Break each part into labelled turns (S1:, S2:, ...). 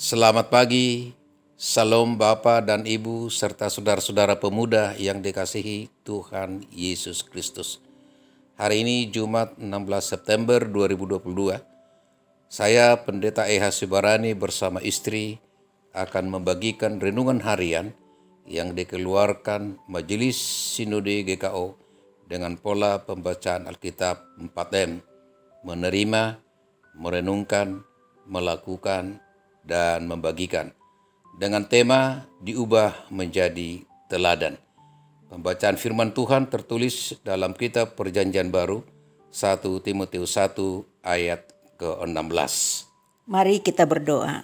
S1: Selamat pagi, Salam Bapa dan Ibu serta saudara-saudara pemuda yang dikasihi Tuhan Yesus Kristus. Hari ini Jumat 16 September 2022, saya Pendeta E.H. Sibarani bersama istri akan membagikan renungan harian yang dikeluarkan Majelis Sinode GKO dengan pola pembacaan Alkitab 4M, menerima, merenungkan, melakukan, dan membagikan, dengan tema diubah menjadi teladan. Pembacaan firman Tuhan tertulis dalam kitab Perjanjian Baru 1 Timotius 1 ayat ke-16.
S2: Mari kita berdoa.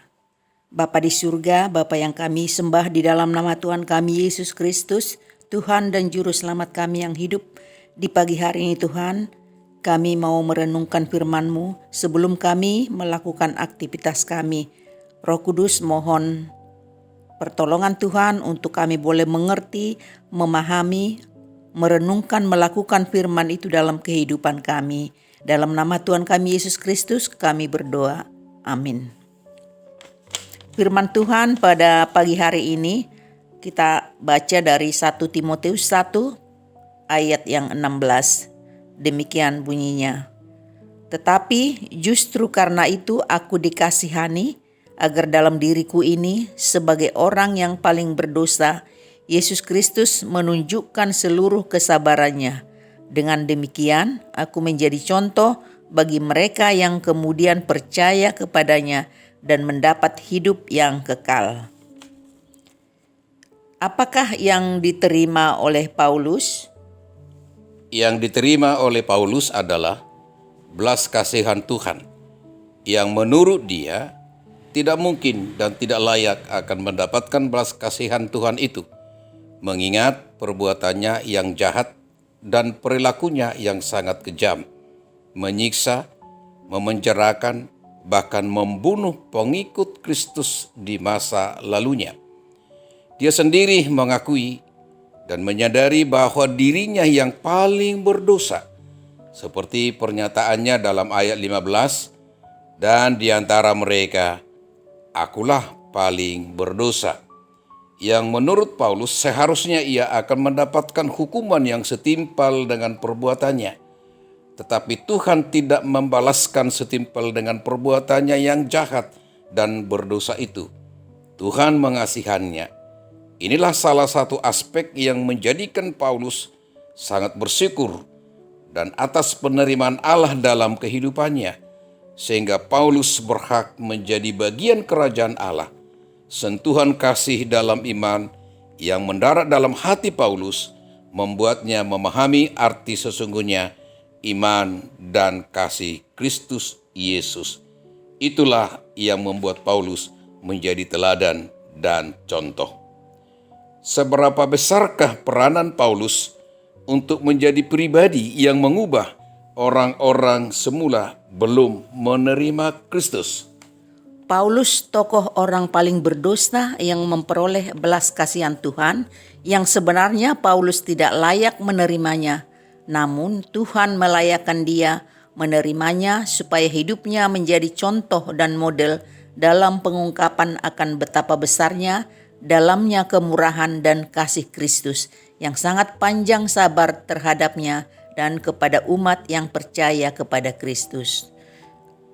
S2: Bapa di surga, Bapa yang kami sembah di dalam nama Tuhan kami Yesus Kristus, Tuhan dan Juru Selamat kami yang hidup. Di pagi hari ini Tuhan, kami mau merenungkan firman-Mu sebelum kami melakukan aktivitas kami. Roh Kudus, mohon pertolongan Tuhan untuk kami boleh mengerti, memahami, merenungkan, melakukan firman itu dalam kehidupan kami. Dalam nama Tuhan kami Yesus Kristus kami berdoa. Amin. Firman Tuhan pada pagi hari ini kita baca dari 1 Timotius 1 ayat yang 16. Demikian bunyinya. Tetapi justru karena itu aku dikasihani, agar dalam diriku ini sebagai orang yang paling berdosa, Yesus Kristus menunjukkan seluruh kesabarannya. Dengan demikian, aku menjadi contoh bagi mereka yang kemudian percaya kepadanya dan mendapat hidup yang kekal. Apakah yang diterima oleh Paulus?
S1: Yang diterima oleh Paulus adalah belas kasihan Tuhan, yang menurut dia tidak mungkin dan tidak layak akan mendapatkan belas kasihan Tuhan itu, mengingat perbuatannya yang jahat dan perilakunya yang sangat kejam, menyiksa, memenjarakan, bahkan membunuh pengikut Kristus di masa lalunya. Dia sendiri mengakui dan menyadari bahwa dirinya yang paling berdosa, seperti pernyataannya dalam ayat 15, dan di antara mereka, akulah paling berdosa. Yang menurut Paulus seharusnya ia akan mendapatkan hukuman yang setimpal dengan perbuatannya. Tetapi Tuhan tidak membalaskan setimpal dengan perbuatannya yang jahat dan berdosa itu. Tuhan mengasihannya. Inilah salah satu aspek yang menjadikan Paulus sangat bersyukur dan atas penerimaan Allah dalam kehidupannya, sehingga Paulus berhak menjadi bagian kerajaan Allah. Sentuhan kasih dalam iman yang mendarat dalam hati Paulus membuatnya memahami arti sesungguhnya iman dan kasih Kristus Yesus. Itulah yang membuat Paulus menjadi teladan dan contoh. Seberapa besarkah peranan Paulus untuk menjadi pribadi yang mengubah orang-orang semula belum menerima Kristus?
S2: Paulus tokoh orang paling berdosa yang memperoleh belas kasihan Tuhan, yang sebenarnya Paulus tidak layak menerimanya. Namun Tuhan melayakkan dia menerimanya supaya hidupnya menjadi contoh dan model dalam pengungkapan akan betapa besarnya dalamnya kemurahan dan kasih Kristus yang sangat panjang sabar terhadapnya dan kepada umat yang percaya kepada Kristus.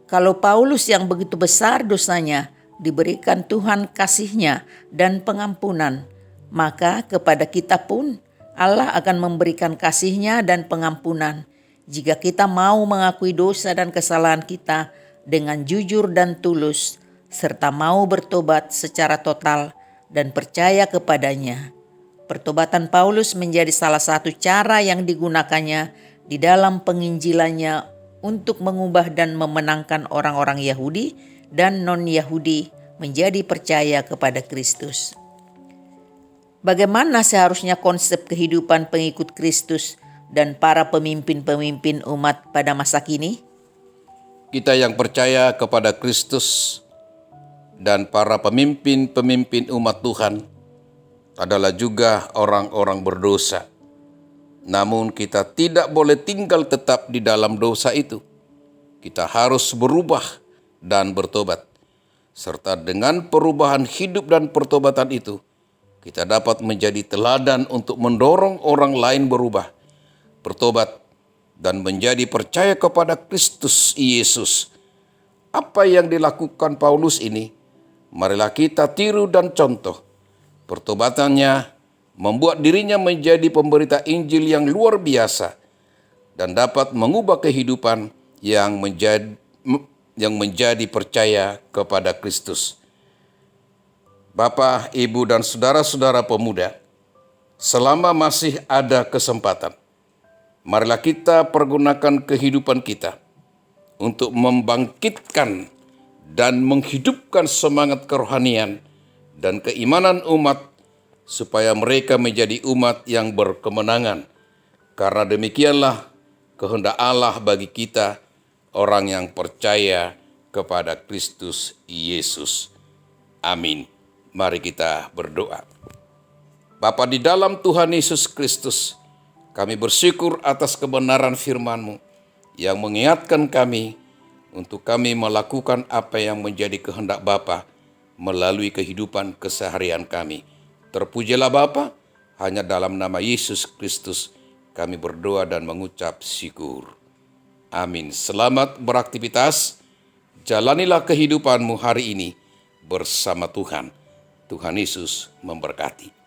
S2: Kalau Paulus yang begitu besar dosanya diberikan Tuhan kasih-Nya dan pengampunan, maka kepada kita pun Allah akan memberikan kasih-Nya dan pengampunan jika kita mau mengakui dosa dan kesalahan kita dengan jujur dan tulus, serta mau bertobat secara total dan percaya kepadanya. Pertobatan Paulus menjadi salah satu cara yang digunakannya di dalam penginjilannya untuk mengubah dan memenangkan orang-orang Yahudi dan non-Yahudi menjadi percaya kepada Kristus. Bagaimana seharusnya konsep kehidupan pengikut Kristus dan para pemimpin-pemimpin umat pada masa kini?
S1: Kita yang percaya kepada Kristus dan para pemimpin-pemimpin umat Tuhan adalah juga orang-orang berdosa. Namun kita tidak boleh tinggal tetap di dalam dosa itu. Kita harus berubah dan bertobat. serta dengan perubahan hidup dan pertobatan itu, kita dapat menjadi teladan untuk mendorong orang lain berubah, bertobat, dan menjadi percaya kepada Kristus Yesus. Apa yang dilakukan Paulus ini, marilah kita tiru dan contoh. Pertobatannya membuat dirinya menjadi pemberita Injil yang luar biasa dan dapat mengubah kehidupan yang menjadi percaya kepada Kristus. Bapak, Ibu, dan saudara-saudara pemuda, selama masih ada kesempatan, marilah kita pergunakan kehidupan kita untuk membangkitkan dan menghidupkan semangat kerohanian dan keimanan umat supaya mereka menjadi umat yang berkemenangan. Karena demikianlah kehendak Allah bagi kita, orang yang percaya kepada Kristus Yesus. Amin. Mari kita berdoa. Bapa di dalam Tuhan Yesus Kristus, kami bersyukur atas kebenaran firman-Mu yang mengingatkan kami untuk kami melakukan apa yang menjadi kehendak Bapa melalui kehidupan keseharian kami. Terpujilah Bapa, hanya dalam nama Yesus Kristus kami berdoa dan mengucap syukur. Amin. Selamat beraktivitas, jalanilah kehidupanmu hari ini bersama Tuhan. Tuhan Yesus memberkati.